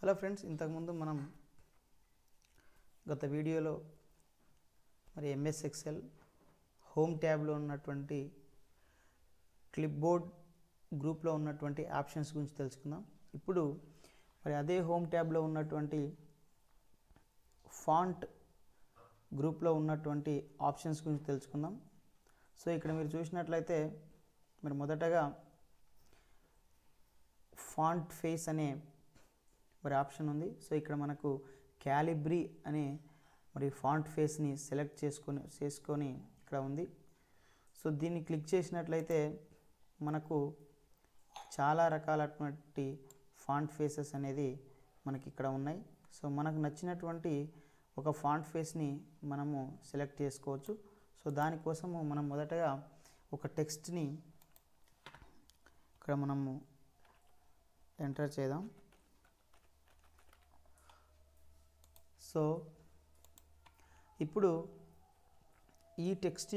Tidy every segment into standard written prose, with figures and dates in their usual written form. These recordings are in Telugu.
హలో ఫ్రెండ్స్, ఇంతకుముందు మనం గత వీడియోలో మరి ఎంఎస్ ఎక్సెల్ హోమ్ ట్యాబ్లో ఉన్నటువంటి క్లిప్బోర్డ్ గ్రూప్లో ఉన్నటువంటి ఆప్షన్స్ గురించి తెలుసుకుందాం. ఇప్పుడు మరి అదే హోమ్ ట్యాబ్లో ఉన్నటువంటి ఫాంట్ గ్రూప్లో ఉన్నటువంటి ఆప్షన్స్ గురించి తెలుసుకుందాం. సో ఇక్కడ మీరు చూసినట్లయితే మరి మొదటగా ఫాంట్ ఫేస్ అనే మరి ఆప్షన్ ఉంది. సో ఇక్కడ మనకు క్యాలిబ్రీ అనే మరి ఫాంట్ ఫేస్ని సెలెక్ట్ చేసుకొని ఇక్కడ ఉంది. సో దీన్ని క్లిక్ చేసినట్లయితే మనకు చాలా రకాలైనటువంటి ఫాంట్ ఫేసెస్ అనేది మనకి ఇక్కడ ఉన్నాయి. సో మనకు నచ్చినటువంటి ఒక ఫాంట్ ఫేస్ని మనము సెలెక్ట్ చేసుకోవచ్చు. సో దానికోసము మనం మొదటగా ఒక టెక్స్ట్ని ఇక్కడ మనము ఎంటర్ చేద్దాం. సో ఇప్పుడు ఈ టెక్స్ట్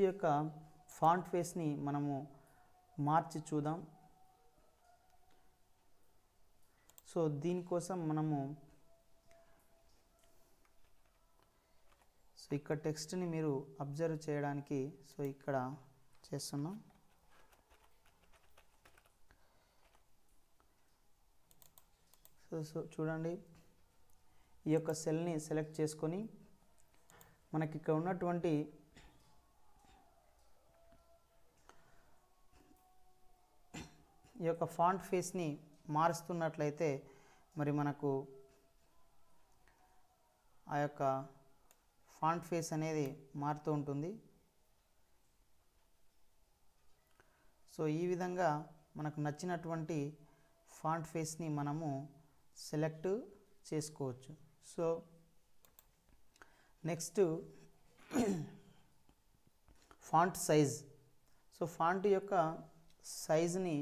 యొక్క ఫాంట్ ఫేస్ని మనము మార్చి చూద్దాం. సో దీనికోసం మనము ఇక్కడ టెక్స్ట్ని మీరు అబ్జర్వ్ చేయడానికి ఇక్కడ చేస్తున్నాం. సో చూడండి, ఈ యొక్క సెల్ని సెలెక్ట్ చేసుకొని మనకి ఇక్కడ ఉన్నటువంటి ఈ యొక్క ఫాంట్ ఫేస్ని మారుస్తున్నట్లయితే మరి మనకు ఆ యొక్క ఫాంట్ ఫేస్ అనేది మారుతూ ఉంటుంది. సో ఈ విధంగా మనకు నచ్చినటువంటి ఫాంట్ ఫేస్ని మనము సెలెక్ట్ చేసుకోవచ్చు. So next font size. So font యొక్క సైజుని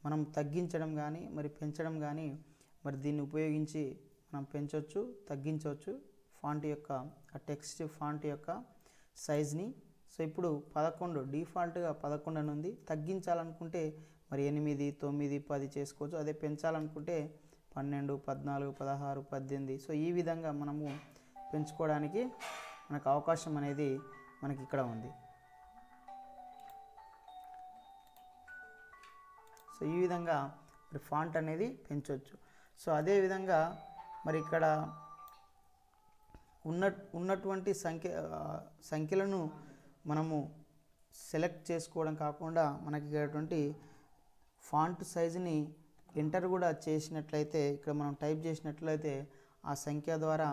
మనం తగ్గించడం కానీ మరి పెంచడం కానీ మరి దీన్ని ఉపయోగించి మనం పెంచవచ్చు, తగ్గించవచ్చు ఫాంట్ యొక్క టెక్స్ట్ ఫాంట్ యొక్క సైజ్ని. సో ఇప్పుడు 11 డిఫాల్ట్గా 11 అని ఉంది. తగ్గించాలనుకుంటే మరి 8, 9, 10 చేసుకోవచ్చు. అదే పెంచాలనుకుంటే 12, 14, 16, 18. సో ఈ విధంగా మనము పెంచుకోవడానికి మనకు అవకాశం అనేది మనకి ఇక్కడ ఉంది. సో ఈ విధంగా మరి ఫాంట్ అనేది పెంచవచ్చు. సో అదేవిధంగా మరి ఇక్కడ ఉన్నటువంటి సంఖ్యలను మనము సెలెక్ట్ చేసుకోవడం కాకుండా మనకి ఇక్కడటువంటి ఫాంట్ సైజుని ఎంటర్ కూడా చేసినట్లయితే ఇక్కడ మనం టైప్ చేసినట్లయితే ఆ సంఖ్య ద్వారా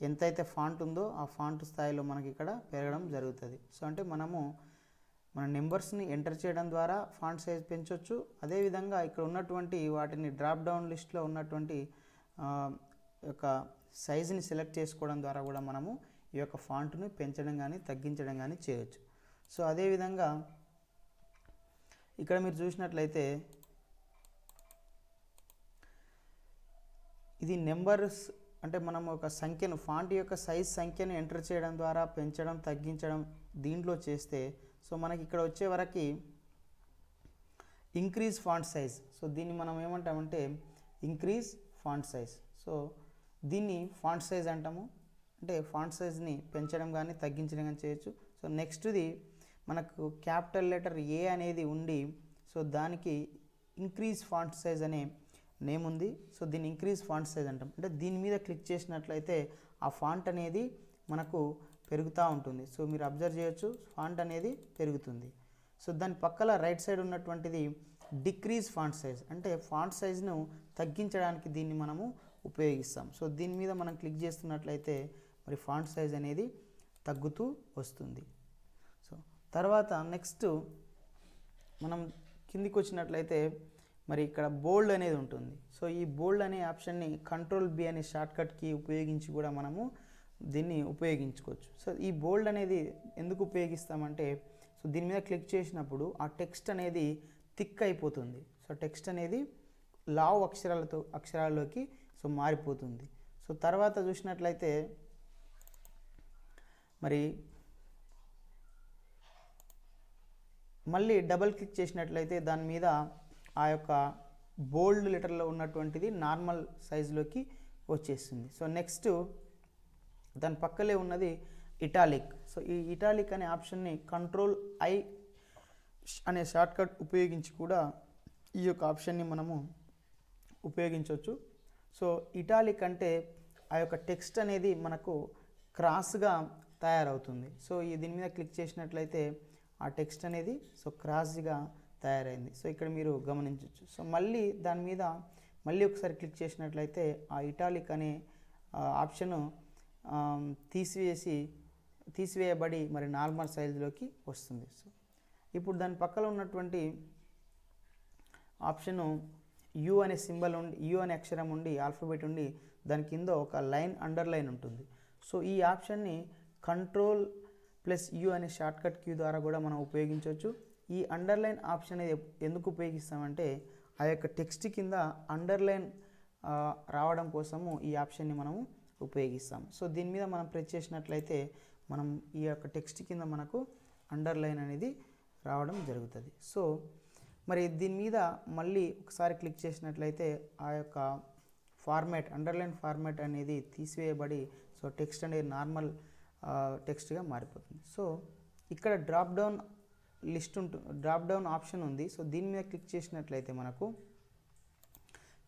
ఎంతైతే ఫాంట్ ఉందో ఆ ఫాంట్ స్థాయిలో మనకి ఇక్కడ పెరగడం జరుగుతుంది. సో అంటే మనము మన నెంబర్స్ని ఎంటర్ చేయడం ద్వారా ఫాంట్ సైజ్ పెంచవచ్చు. అదేవిధంగా ఇక్కడ ఉన్నటువంటి వాటిని డ్రాప్ డౌన్ లిస్ట్లో ఉన్నటువంటి యొక్క సైజుని సెలెక్ట్ చేసుకోవడం ద్వారా కూడా మనము ఈ యొక్క ఫాంట్ని పెంచడం కానీ తగ్గించడం కానీ చేయవచ్చు. సో అదేవిధంగా ఇక్కడ మీరు చూసినట్లయితే ఇది నెంబర్స్ అంటే మనం ఒక సంఖ్యను ఫాంట్ యొక్క సైజ్ సంఖ్యను ఎంటర్ చేయడం ద్వారా పెంచడం తగ్గించడం దీంట్లో చేస్తే సో మనకి ఇక్కడ వచ్చే వరకు ఇంక్రీజ్ ఫాంట్ సైజ్. సో దీన్ని మనం ఏమంటామంటే ఇంక్రీజ్ ఫాంట్ సైజ్. సో దీన్ని ఫాంట్ సైజ్ అంటాము. అంటే ఫాంట్ సైజ్ని పెంచడం కానీ తగ్గించడం కానీ చేయొచ్చు. సో నెక్స్ట్ది మనకు క్యాపిటల్ లెటర్ ఏ అనేది ఉండి సో దానికి ఇంక్రీజ్ ఫాంట్ సైజ్ అనే నేమ్ ఉంది. సో దీన్ని ఇంక్రీజ్ ఫాంట్ సైజ్ అంటాం. అంటే దీని మీద క్లిక్ చేసినట్లయితే ఆ ఫాంట్ అనేది మనకు పెరుగుతూ ఉంటుంది. సో మీరు అబ్జర్వ్ చేయొచ్చు, ఫాంట్ అనేది పెరుగుతుంది. సో దాని పక్కల రైట్ సైడ్ ఉన్నటువంటిది డిక్రీజ్ ఫాంట్ సైజ్. అంటే ఫాంట్ సైజ్ను తగ్గించడానికి దీన్ని మనము ఉపయోగిస్తాం. సో దీని మీద మనం క్లిక్ చేస్తున్నట్లయితే మరి ఫాంట్ సైజ్ అనేది తగ్గుతూ వస్తుంది. సో తర్వాత నెక్స్ట్ మనం కిందికి వచ్చినట్లయితే మరి ఇక్కడ బోల్డ్ అనేది ఉంటుంది. సో ఈ బోల్డ్ అనే ఆప్షన్ని Ctrl+B అనే షార్ట్కట్కి ఉపయోగించి కూడా మనము దీన్ని ఉపయోగించుకోవచ్చు. సో ఈ బోల్డ్ అనేది ఎందుకు ఉపయోగిస్తామంటే సో దీని మీద క్లిక్ చేసినప్పుడు ఆ టెక్స్ట్ అనేది థిక్ అయిపోతుంది. సో టెక్స్ట్ అనేది లావు అక్షరాల్లోకి సో మారిపోతుంది. సో తర్వాత చూసినట్లయితే మరి మళ్ళీ డబల్ క్లిక్ చేసినట్లయితే దాని మీద ఆ యొక్క బోల్డ్ లెటర్లో ఉన్నటువంటిది నార్మల్ సైజులోకి వచ్చేస్తుంది. సో నెక్స్ట్ దాని పక్కలే ఉన్నది ఇటాలిక్. సో ఈ ఇటాలిక్ అనే ఆప్షన్ని Ctrl+I అనే షార్ట్కట్ ఉపయోగించి కూడా ఈ యొక్క ఆప్షన్ని మనము ఉపయోగించవచ్చు. సో ఇటాలిక్ అంటే ఆ యొక్క టెక్స్ట్ అనేది మనకు క్రాస్గా తయారవుతుంది. సో దీని మీద క్లిక్ చేసినట్లయితే ఆ టెక్స్ట్ అనేది సో క్రాస్గా తయారైంది. సో ఇక్కడ మీరు గమనించవచ్చు. సో మళ్ళీ దాని మీద మళ్ళీ ఒకసారి క్లిక్ చేసినట్లయితే ఆ ఇటాలిక్ అనే ఆప్షను తీసివేయబడి మరి నార్మల్ సైజులోకి వస్తుంది. సో ఇప్పుడు దాని పక్కన ఉన్నటువంటి ఆప్షను యు అనే సింబల్ ఉండి, యు అనే అక్షరం ఉండి, ఆల్ఫాబెట్ ఉండి దాని కింద ఒక లైన్ అండర్లైన్ ఉంటుంది. సో ఈ ఆప్షన్ని Ctrl+U అనే షార్ట్కట్ కీ ద్వారా కూడా మనం ఉపయోగించవచ్చు. ఈ అండర్లైన్ ఆప్షన్ అనేది ఎందుకు ఉపయోగిస్తామంటే ఆ యొక్క టెక్స్ట్ కింద అండర్లైన్ రావడం కోసము ఈ ఆప్షన్ని మనము ఉపయోగిస్తాం. సో దీని మీద మనం ప్రెస్ చేసినట్లయితే మనం ఈ యొక్క టెక్స్ట్ కింద మనకు అండర్లైన్ అనేది రావడం జరుగుతుంది. సో మరి దీని మీద మళ్ళీ ఒకసారి క్లిక్ చేసినట్లయితే ఆ యొక్క ఫార్మాట్ అండర్లైన్ ఫార్మాట్ అనేది తీసివేయబడి సో టెక్స్ట్ అనేది నార్మల్ టెక్స్ట్గా మారిపోతుంది. సో ఇక్కడ డ్రాప్ డౌన్ ఆప్షన్ ఉంది. సో దీని మీద క్లిక్ చేసినట్లయితే మనకు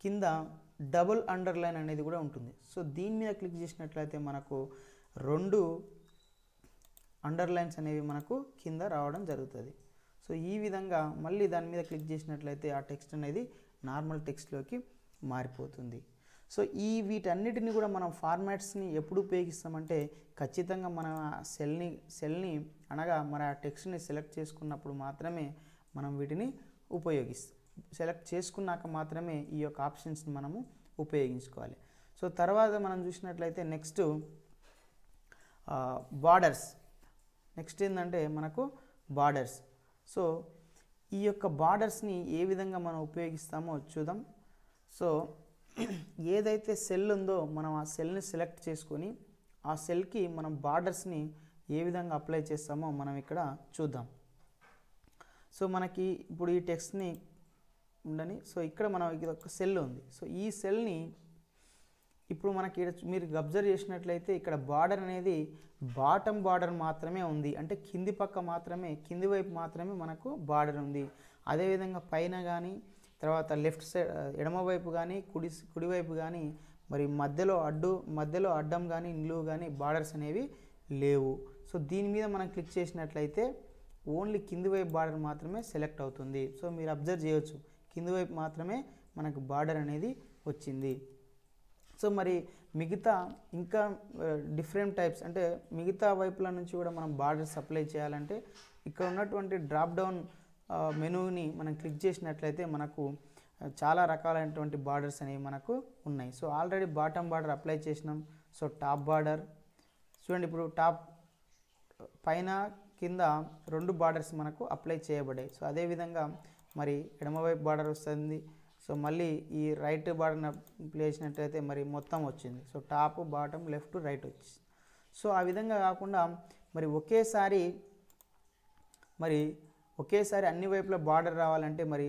కింద డబుల్ అండర్లైన్ అనేది కూడా ఉంటుంది. సో దీని మీద క్లిక్ చేసినట్లయితే మనకు 2 అండర్లైన్స్ అనేవి మనకు కింద రావడం జరుగుతుంది. సో ఈ విధంగా మళ్ళీ దాని మీద క్లిక్ చేసినట్లయితే ఆ టెక్స్ట్ అనేది నార్మల్ టెక్స్ట్లోకి మారిపోతుంది. సో వీటన్నిటిని కూడా మనం ఫార్మాట్స్ని ఎప్పుడు ఉపయోగిస్తామంటే ఖచ్చితంగా మన సెల్ని అనగా మన టెక్స్ట్ని సెలెక్ట్ చేసుకున్నప్పుడు మాత్రమే మనం వీటిని ఉపయోగిస్తాం. సెలెక్ట్ చేసుకున్నాక మాత్రమే ఈ యొక్క ఆప్షన్స్ని మనము ఉపయోగించుకోవాలి. సో తర్వాత మనం చూసినట్లయితే నెక్స్ట్ బార్డర్స్. నెక్స్ట్ ఏంటంటే మనకు బార్డర్స్. సో ఈ యొక్క బార్డర్స్ని ఏ విధంగా మనం ఉపయోగిస్తామో చూద్దాం. సో ఏదైతే సెల్ ఉందో మనం ఆ సెల్ని సెలెక్ట్ చేసుకొని ఆ సెల్కి మనం బార్డర్స్ని ఏ విధంగా అప్లై చేస్తామో మనం ఇక్కడ చూద్దాం. సో మనకి ఇప్పుడు ఈ టెక్స్ట్ని ఉండని, సో ఇక్కడ మనం ఇది ఒక సెల్ ఉంది. సో ఈ సెల్ని ఇప్పుడు మనకి మీరు అబ్జర్వ్ చేసినట్లయితే ఇక్కడ బార్డర్ అనేది బాటమ్ బార్డర్ మాత్రమే ఉంది. అంటే కింది పక్క మాత్రమే, కింది వైపు మాత్రమే మనకు బార్డర్ ఉంది. అదేవిధంగా పైన కానీ తర్వాత లెఫ్ట్ సైడ్ ఎడమ వైపు కానీ కుడివైపు కానీ మరి మధ్యలో అడ్డం కానీ నిలువు కానీ బార్డర్స్ అనేవి లేవు. సో దీని మీద మనం క్లిక్ చేసినట్లయితే ఓన్లీ కింది వైపు బార్డర్ మాత్రమే సెలెక్ట్ అవుతుంది. సో మీరు అబ్జర్వ్ చేయవచ్చు కింది వైపు మాత్రమే మనకు బార్డర్ అనేది వచ్చింది. సో మరి మిగతా ఇంకా డిఫరెంట్ టైప్స్ అంటే మిగతా వైపుల నుంచి కూడా మనం బార్డర్స్ అప్లై చేయాలంటే ఇక్కడ ఉన్నటువంటి డ్రాప్ డౌన్ మెనూని మనం క్లిక్ చేసినట్లయితే మనకు చాలా రకాలైనటువంటి బార్డర్స్ అనేవి మనకు ఉన్నాయి. So already bottom border apply చేసినాం. సో టాప్ బార్డర్ చూడండి, ఇప్పుడు టాప్ పైన కింద 2 బార్డర్స్ మనకు అప్లై చేయబడ్డాయి. సో అదేవిధంగా మరి ఎడమవైపు బార్డర్ వస్తుంది. సో మళ్ళీ ఈ రైట్ బార్డర్ని అప్లై చేసినట్లయితే మరి మొత్తం వచ్చింది. So top bottom left right వచ్చింది. సో ఆ విధంగా కాకుండా మరి ఒకేసారి అన్ని వైపుల బార్డర్ రావాలంటే మరి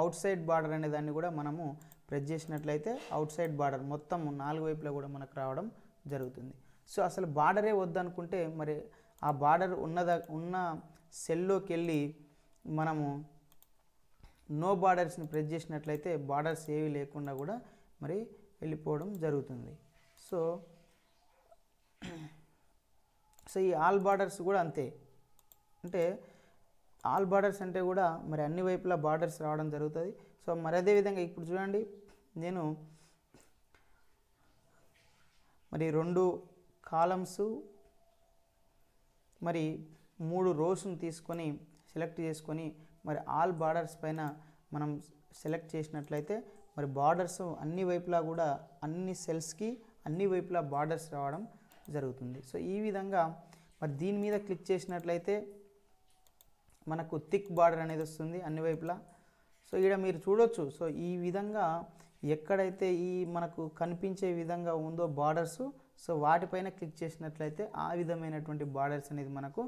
అవుట్ సైడ్ బార్డర్ అనే దాన్ని కూడా మనము ప్రెస్ చేసినట్లయితే అవుట్ సైడ్ బార్డర్ మొత్తం 4 వైపులా కూడా మనకు రావడం జరుగుతుంది. సో అసలు బార్డరే వద్దనుకుంటే మరి ఆ బార్డర్ ఉన్న సెల్లోకి వెళ్ళి మనము నో బార్డర్స్ని ప్రెస్ చేసినట్లయితే బార్డర్స్ ఏవి లేకుండా కూడా మరి వెళ్ళిపోవడం జరుగుతుంది. సో ఈ ఆల్ బార్డర్స్ కూడా అంతే. అంటే ఆల్ బార్డర్స్ అంటే కూడా మరి అన్ని వైపులా బార్డర్స్ రావడం జరుగుతుంది. సో మరి అదేవిధంగా ఇప్పుడు చూడండి, నేను మరి 2 కాలమ్స్ మరి 3 రోస్ని తీసుకొని సెలెక్ట్ చేసుకొని మరి ఆల్ బార్డర్స్ పైన మనం సెలెక్ట్ చేసినట్లయితే మరి బార్డర్స్ అన్ని వైపులా కూడా అన్ని సెల్స్కి అన్ని వైపులా బార్డర్స్ రావడం జరుగుతుంది. సో ఈ విధంగా మరి దీని మీద క్లిక్ చేసినట్లయితే మనకు థిక్ బార్డర్ అనేది వస్తుంది అన్ని వైపులా. సో ఇక్కడ మీరు చూడొచ్చు. సో ఈ విధంగా ఎక్కడైతే ఈ మనకు కనిపించే విధంగా ఉందో బార్డర్స్, సో వాటిపైన క్లిక్ చేసినట్లయితే ఆ విధమైనటువంటి బార్డర్స్ అనేది మనకు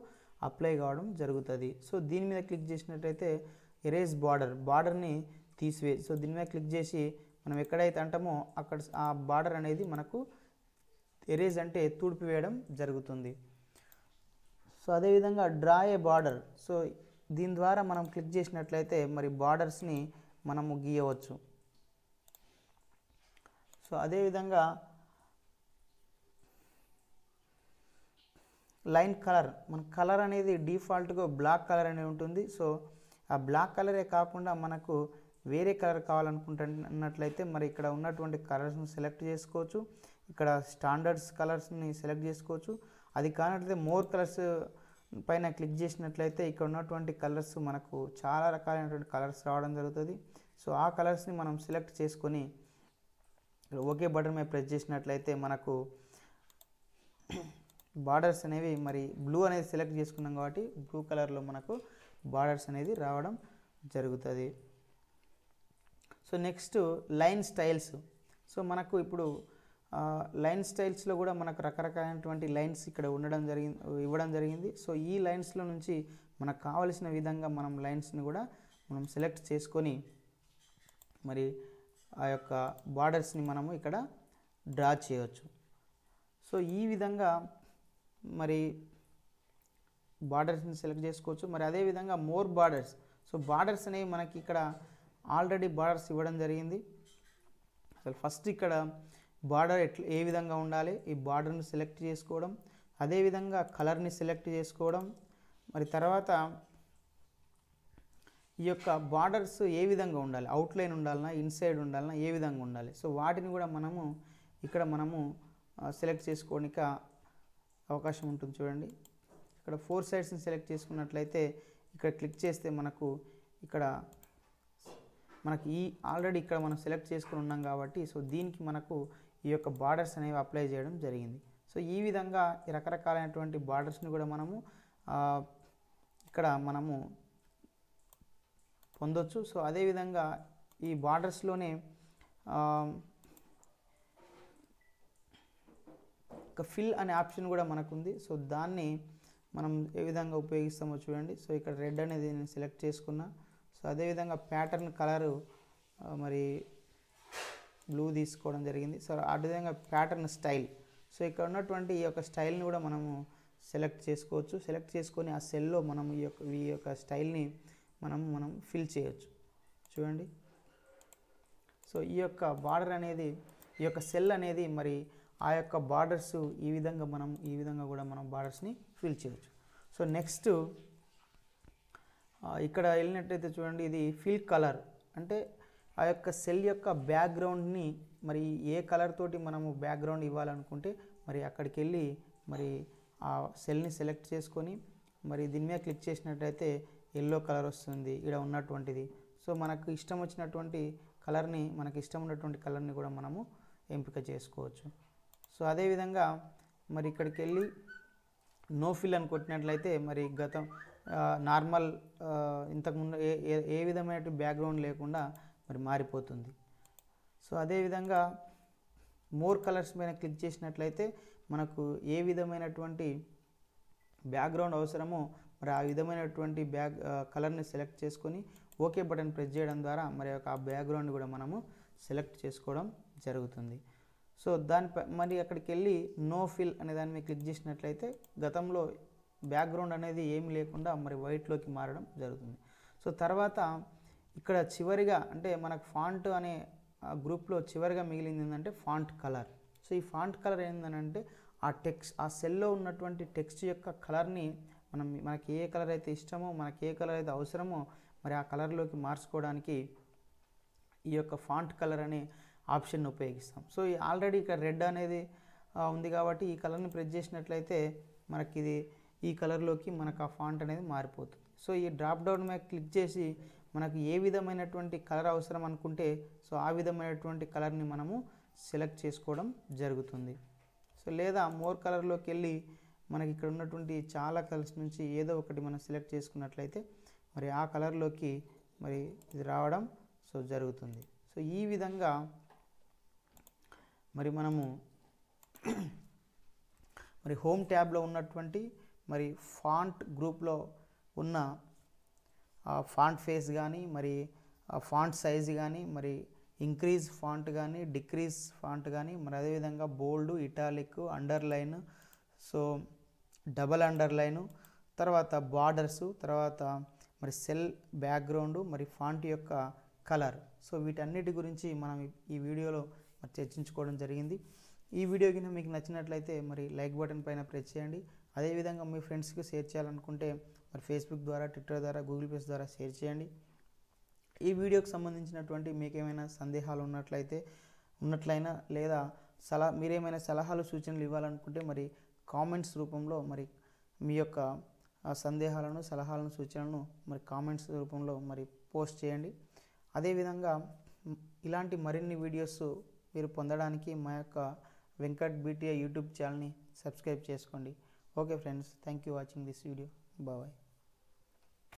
అప్లై కావడం జరుగుతుంది. సో దీని మీద క్లిక్ చేసినట్లయితే ఎరేజ్ బార్డర్ని తీసివేసి, సో దీని మీద క్లిక్ చేసి మనం ఎక్కడైతే అంటామో అక్కడ ఆ బార్డర్ అనేది మనకు ఎరేజ్ అంటే తుడిపివేయడం జరుగుతుంది. సో అదేవిధంగా డ్రా ఏ బార్డర్, సో దీని ద్వారా మనం క్లిక్ చేసినట్లయితే మరి బార్డర్స్ని మనము గీయవచ్చు. సో అదేవిధంగా లైన్ కలర్, మన కలర్ అనేది డిఫాల్ట్గా బ్లాక్ కలర్ అనేది ఉంటుంది. సో ఆ బ్లాక్ కలరే కాకుండా మనకు వేరే కలర్ కావాలనుకుంటున్నట్లయితే మరి ఇక్కడ ఉన్నటువంటి కలర్స్ని సెలెక్ట్ చేసుకోవచ్చు. ఇక్కడ స్టాండర్డ్స్ కలర్స్ని సెలెక్ట్ చేసుకోవచ్చు. అది కానట్లయితే మోర్ కలర్స్ పైన క్లిక్ చేసినట్లయితే ఇక్కడ ఉన్నటువంటి కలర్స్ మనకు చాలా రకాలైనటువంటి కలర్స్ రావడం జరుగుతుంది. సో ఆ కలర్స్ని మనం సెలెక్ట్ చేసుకొని ఓకే బటన్ మీద ప్రెస్ చేసినట్లయితే మనకు బార్డర్స్ అనేవి మరి బ్లూ అనేది సెలెక్ట్ చేసుకున్నాం కాబట్టి బ్లూ కలర్లో మనకు బార్డర్స్ అనేది రావడం జరుగుతుంది. So next line styles. So మనకు ఇప్పుడు లైన్ స్టైల్స్లో కూడా మనకు రకరకాలైనటువంటి లైన్స్ ఇక్కడ ఇవ్వడం జరిగింది. సో ఈ లైన్స్లో నుంచి మనకు కావలసిన విధంగా మనం లైన్స్ని కూడా మనం సెలెక్ట్ చేసుకొని మరి ఆ యొక్క బార్డర్స్ని మనము ఇక్కడ డ్రా చేయవచ్చు. సో ఈ విధంగా మరి బార్డర్స్ని సెలెక్ట్ చేసుకోవచ్చు. మరి అదేవిధంగా మోర్ బార్డర్స్, సో బార్డర్స్ అనేవి మనకి ఇక్కడ ఆల్రెడీ బార్డర్స్ ఇవ్వడం జరిగింది. అసలు ఫస్ట్ ఇక్కడ బార్డర్ ఏ విధంగా ఉండాలి, ఈ బార్డర్ని సెలెక్ట్ చేసుకోవడం, అదేవిధంగా కలర్ని సెలెక్ట్ చేసుకోవడం, మరి తర్వాత ఈ యొక్క బార్డర్స్ ఏ విధంగా ఉండాలి, అవుట్లైన్ ఉండాలన్నా ఇన్సైడ్ ఉండాలన్నా ఏ విధంగా ఉండాలి, సో వాటిని కూడా మనము సెలెక్ట్ చేసుకోవడానికి అవకాశం ఉంటుంది. చూడండి ఇక్కడ 4 సైడ్స్ని సెలెక్ట్ చేసుకున్నట్లయితే ఇక్కడ క్లిక్ చేస్తే మనకు ఈ ఆల్రెడీ ఇక్కడ మనం సెలెక్ట్ చేసుకుని ఉన్నాం కాబట్టి సో దీనికి మనకు ఈ యొక్క బార్డర్స్ అనేవి అప్లై చేయడం జరిగింది. సో ఈ విధంగా ఈ రకరకాలైనటువంటి బార్డర్స్ని కూడా మనము ఇక్కడ మనము పొందొచ్చు. సో అదేవిధంగా ఈ బార్డర్స్లోనే ఒక ఫిల్ అనే ఆప్షన్ కూడా మనకుంది. సో దాన్ని మనం ఏ విధంగా ఉపయోగిస్తామో చూడండి. సో ఇక్కడ రెడ్ అనేది నేను సెలెక్ట్ చేసుకున్నా. సో అదేవిధంగా ప్యాటర్న్ కలరు మరి బ్లూ తీసుకోవడం జరిగింది. సో అదేవిధంగా ప్యాటర్న్ స్టైల్, సో ఇక్కడ ఉన్నటువంటి ఈ యొక్క స్టైల్ని కూడా మనము సెలెక్ట్ చేసుకోవచ్చు. సెలెక్ట్ చేసుకొని ఆ సెల్లో మనం ఈ యొక్క స్టైల్ని మనం ఫిల్ చేయొచ్చు. చూడండి సో ఈ యొక్క బార్డర్ అనేది, ఈ యొక్క సెల్ అనేది మరి ఆ యొక్క బార్డర్స్ ఈ విధంగా కూడా మనం బార్డర్స్ని ఫిల్ చేయొచ్చు. సో నెక్స్ట్ ఇక్కడ వెళ్ళినట్టయితే చూడండి, ఇది ఫిల్ కలర్ అంటే ఆ యొక్క సెల్ యొక్క బ్యాక్గ్రౌండ్ని మరి ఏ కలర్ తోటి మనము బ్యాక్గ్రౌండ్ ఇవ్వాలనుకుంటే మరి అక్కడికి వెళ్ళి మరి ఆ సెల్ని సెలెక్ట్ చేసుకొని మరి దీని మీద క్లిక్ చేసినట్టయితే ఎల్లో కలర్ వస్తుంది ఇక్కడ ఉన్నటువంటిది. సో మనకు ఇష్టం వచ్చినటువంటి కలర్ని, మనకి ఇష్టం ఉన్నటువంటి కలర్ని కూడా మనము ఎంపిక చేసుకోవచ్చు. సో అదేవిధంగా మరి ఇక్కడికి వెళ్ళి నో ఫిల్ అని కొట్టినట్లయితే మరి నార్మల్ ఇంతకుముందు ఏ విధమైన బ్యాక్గ్రౌండ్ లేకుండా మరి మారిపోతుంది. సో అదేవిధంగా మోర్ కలర్స్ పైన క్లిక్ చేసినట్లయితే మనకు ఏ విధమైనటువంటి బ్యాక్గ్రౌండ్ అవసరమో మరి ఆ విధమైనటువంటి కలర్ని సెలెక్ట్ చేసుకొని ఓకే బటన్ ప్రెస్ చేయడం ద్వారా మరి ఆ బ్యాక్గ్రౌండ్ కూడా మనము సెలెక్ట్ చేసుకోవడం జరుగుతుంది. సో దానిపై మరి అక్కడికి వెళ్ళి నో ఫిల్ అనే దాని మీద క్లిక్ చేసినట్లయితే గతంలో బ్యాక్గ్రౌండ్ అనేది ఏమి లేకుండా మరి వైట్లోకి మారడం జరుగుతుంది. సో తర్వాత ఇక్కడ చివరిగా అంటే మనకు ఫాంట్ అనే గ్రూప్లో చివరిగా మిగిలింది ఏంటంటే ఫాంట్ కలర్. సో ఈ ఫాంట్ కలర్ ఏంటంటే ఆ సెల్లో ఉన్నటువంటి టెక్స్ట్ యొక్క కలర్ని మనకి ఏ కలర్ అయితే ఇష్టమో, మనకి ఏ కలర్ అయితే అవసరమో మరి ఆ కలర్లోకి మార్చుకోవడానికి ఈ యొక్క ఫాంట్ కలర్ అనే ఆప్షన్ ఉపయోగిస్తాం. సో ఆల్రెడీ ఇక్కడ రెడ్ అనేది ఉంది కాబట్టి ఈ కలర్ని ప్రెస్ చేసినట్లయితే మనకి ఈ కలర్లోకి మనకు ఆ ఫాంట్ అనేది మారిపోతుంది. సో ఈ డ్రాప్ డౌన్ మీద క్లిక్ చేసి మనకు ఏ విధమైనటువంటి కలర్ అవసరం అనుకుంటే సో ఆ విధమైనటువంటి కలర్ని మనము సెలెక్ట్ చేసుకోవడం జరుగుతుంది. సో లేదా మోర్ కలర్లోకి వెళ్ళి మనకి ఇక్కడ ఉన్నటువంటి చాలా కలర్స్ నుంచి ఏదో ఒకటి మనం సెలెక్ట్ చేసుకున్నట్లయితే మరి ఆ కలర్లోకి మరి ఇది రావడం సో జరుగుతుంది. సో ఈ విధంగా మరి మనము మరి హోమ్ ట్యాబ్లో ఉన్నటువంటి మరి ఫాంట్ గ్రూప్లో ఉన్న ఫాంట్ ఫేస్ కానీ మరి ఫాంట్ సైజ్ కానీ మరి ఇంక్రీజ్ ఫాంట్ కానీ డిక్రీజ్ ఫాంట్ కానీ మరి అదేవిధంగా bold italic underline so double underline తర్వాత బార్డర్సు తర్వాత మరి సెల్ బ్యాక్గ్రౌండ్ మరి ఫాంట్ యొక్క కలర్ సో వీటన్నిటి గురించి మనం ఈ వీడియోలో మరి చర్చించుకోవడం జరిగింది. ఈ వీడియో కింద మీకు నచ్చినట్లయితే మరి లైక్ బటన్ పైన ప్రెస్ చేయండి. అదేవిధంగా మీ ఫ్రెండ్స్కి షేర్ చేయాలనుకుంటే మరి ఫేస్బుక్ ద్వారా ట్విట్టర్ ద్వారా గూగుల్ ప్లస్ ద్వారా షేర్ చేయండి. ఈ వీడియోకి సంబంధించినటువంటి మీకు ఏమైనా సందేహాలు ఉన్నట్లయినా లేదా మీరేమైనా సలహాలు సూచనలు ఇవ్వాలనుకుంటే మరి కామెంట్స్ రూపంలో మరి మీ యొక్క సందేహాలను సలహాలను సూచనలను మరి కామెంట్స్ రూపంలో మరి పోస్ట్ చేయండి. అదేవిధంగా ఇలాంటి మరిన్ని వీడియోస్ మీరు పొందడానికి మా యొక్క వెంకట్ బీటీఐ యూట్యూబ్ ఛానల్ని సబ్స్క్రైబ్ చేసుకోండి. Okay friends, thank you watching this video. Bye.